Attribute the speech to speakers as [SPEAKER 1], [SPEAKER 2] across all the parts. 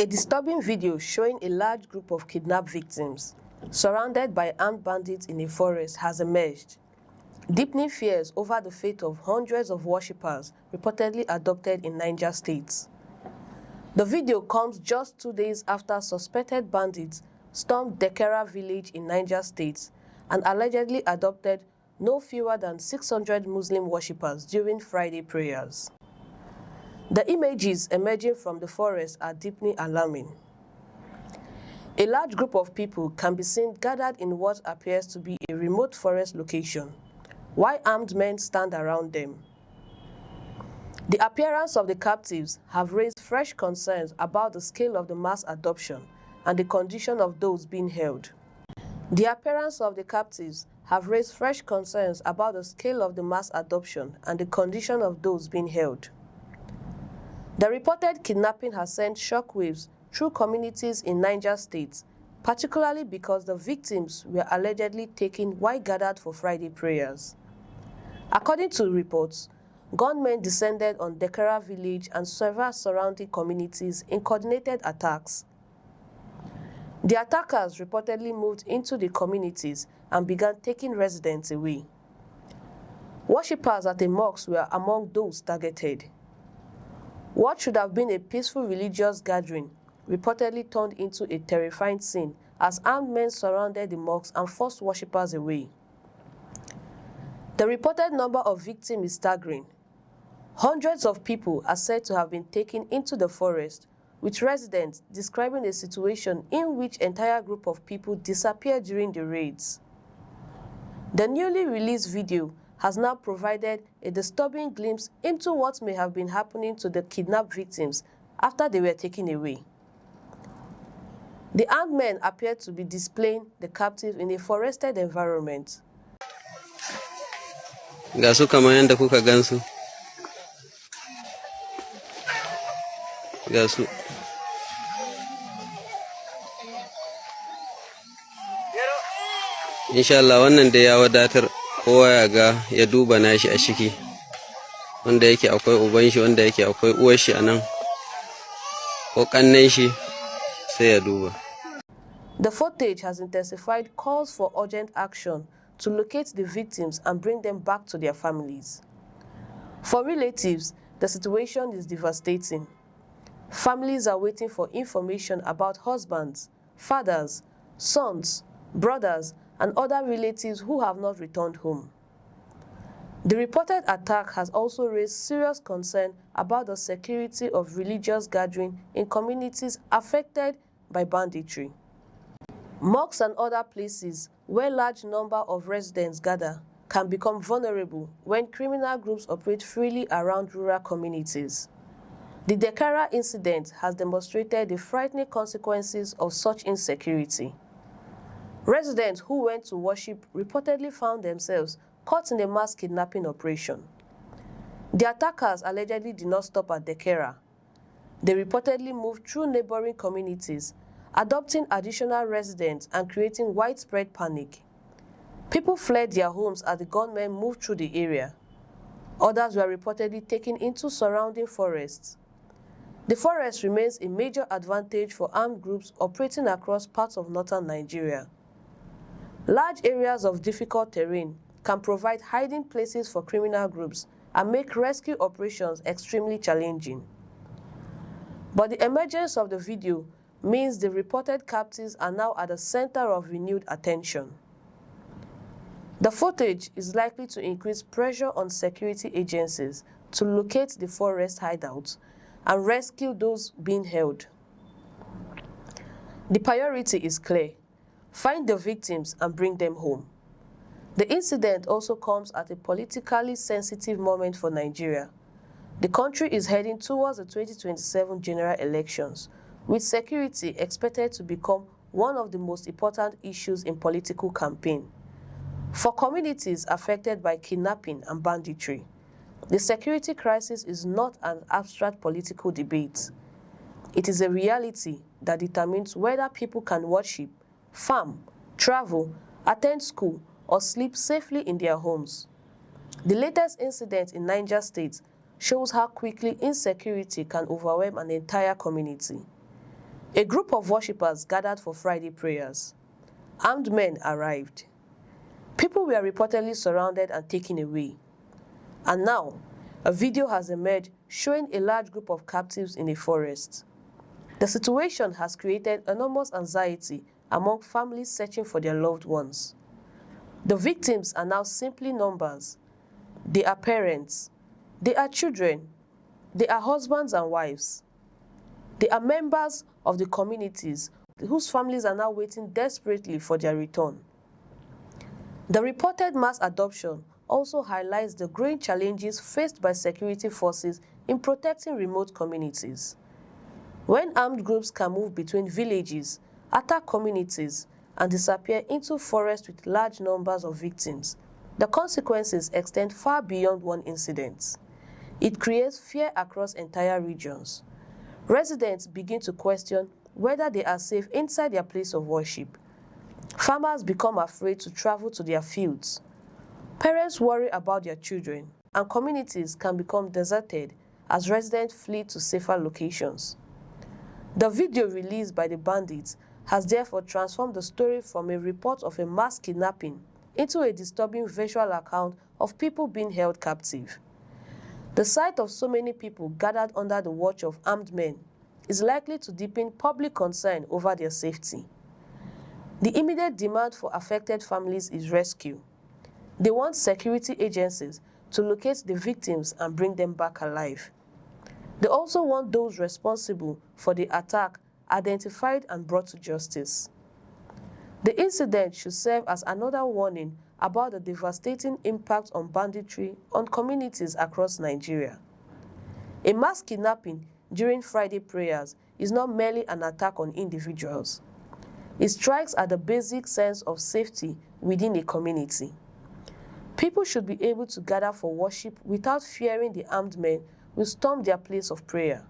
[SPEAKER 1] A disturbing video showing a large group of kidnapped victims surrounded by armed bandits in a forest has emerged, deepening fears over the fate of hundreds of worshippers reportedly abducted in Niger State. The video comes just 2 days after suspected bandits stormed Dekera village in Niger State and allegedly abducted no fewer than 600 Muslim worshippers during Friday prayers. The images emerging from the forest are deeply alarming. A large group of people can be seen gathered in what appears to be a remote forest location, while armed men stand around them. The appearance of the captives have raised fresh concerns about the scale of the mass adoption and the condition of those being held. The appearance of the captives have raised fresh concerns about the scale of the mass adoption and the condition of those being held. The reported kidnapping has sent shockwaves through communities in Niger State, particularly because the victims were allegedly taken while gathered for Friday prayers. According to reports, gunmen descended on Dekera village and several surrounding communities in coordinated attacks. The attackers reportedly moved into the communities and began taking residents away. Worshippers at a mosque were among those targeted. What should have been a peaceful religious gathering reportedly turned into a terrifying scene as armed men surrounded the mosque and forced worshippers away. The reported number of victims is staggering. Hundreds of people are said to have been taken into the forest, with residents describing a situation in which an entire group of people disappeared during the raids. The newly released video has now provided a disturbing glimpse into what may have been happening to the kidnapped victims after they were taken away. The armed men appeared to be displaying the captives in a forested environment.
[SPEAKER 2] Ga su kamar yadda kuka gansu. Ga su. Insha Allah wannan da ya wadatar kowa ya ga ya duba nashi a ciki. Wanda yake akwai uban shi, wanda yake akwai uwar shi anan. Ko kannen shi sai ya duba.
[SPEAKER 1] The footage has intensified calls for urgent action to locate the victims and bring them back to their families. For relatives, the situation is devastating. Families are waiting for information about husbands, fathers, sons, brothers, and other relatives who have not returned home. The reported attack has also raised serious concern about the security of religious gatherings in communities affected by banditry. Mosques and other places where large number of residents gather can become vulnerable when criminal groups operate freely around rural communities. The Dekera incident has demonstrated the frightening consequences of such insecurity. Residents who went to worship reportedly found themselves caught in a mass kidnapping operation. The attackers allegedly did not stop at Dekera. They reportedly moved through neighboring communities, adopting additional residents and creating widespread panic. People fled their homes as the gunmen moved through the area. Others were reportedly taken into surrounding forests. The forest remains a major advantage for armed groups operating across parts of northern Nigeria. Large areas of difficult terrain can provide hiding places for criminal groups and make rescue operations extremely challenging. But the emergence of the video means the reported captives are now at the center of renewed attention. The footage is likely to increase pressure on security agencies to locate the forest hideouts and rescue those being held. The priority is clear: find the victims and bring them home. The incident also comes at a politically sensitive moment for Nigeria. The country is heading towards the 2027 general elections, with security expected to become one of the most important issues in political campaign. For communities affected by kidnapping and banditry, the security crisis is not an abstract political debate. It is a reality that determines whether people can worship, farm, travel, attend school, or sleep safely in their homes. The latest incident in Niger State shows how quickly insecurity can overwhelm an entire community. A group of worshippers gathered for Friday prayers. Armed men arrived. People were reportedly surrounded and taken away. And now, a video has emerged showing a large group of captives in a forest. The situation has created enormous anxiety among families searching for their loved ones. The victims are now simply numbers. They are parents. They are children. They are husbands and wives. They are members of the communities whose families are now waiting desperately for their return. The reported mass adoption also highlights the growing challenges faced by security forces in protecting remote communities. When armed groups can move between villages, attack communities, and disappear into forests with large numbers of victims, the consequences extend far beyond one incident. It creates fear across entire regions. Residents begin to question whether they are safe inside their place of worship. Farmers become afraid to travel to their fields. Parents worry about their children, and communities can become deserted as residents flee to safer locations. The video released by the bandits has therefore transformed the story from a report of a mass kidnapping into a disturbing visual account of people being held captive. The sight of so many people gathered under the watch of armed men is likely to deepen public concern over their safety. The immediate demand for affected families is rescue. They want security agencies to locate the victims and bring them back alive. They also want those responsible for the attack identified and brought to justice. The incident should serve as another warning about the devastating impact on banditry on communities across Nigeria. A mass kidnapping during Friday prayers is not merely an attack on individuals. It strikes at the basic sense of safety within a community. People should be able to gather for worship without fearing the armed men will storm their place of prayer.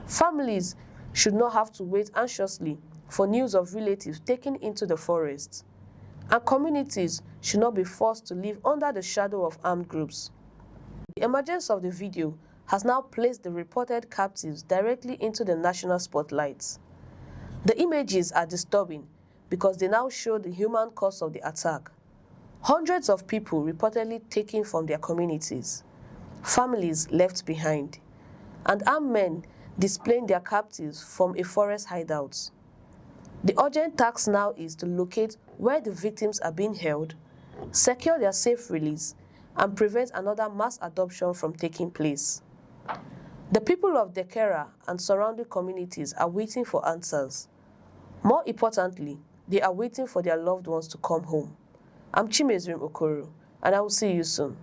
[SPEAKER 1] Families should not have to wait anxiously for news of relatives taken into the forest. And communities should not be forced to live under the shadow of armed groups. The emergence of the video has now placed the reported captives directly into the national spotlight. The images are disturbing because they now show the human cost of the attack. Hundreds of people reportedly taken from their communities, families left behind, and armed men displaying their captives from a forest hideout. The urgent task now is to locate where the victims are being held, secure their safe release, and prevent another mass adoption from taking place. The people of Dekera and surrounding communities are waiting for answers. More importantly, they are waiting for their loved ones to come home. I'm Chimezrim Okoro, and I will see you soon.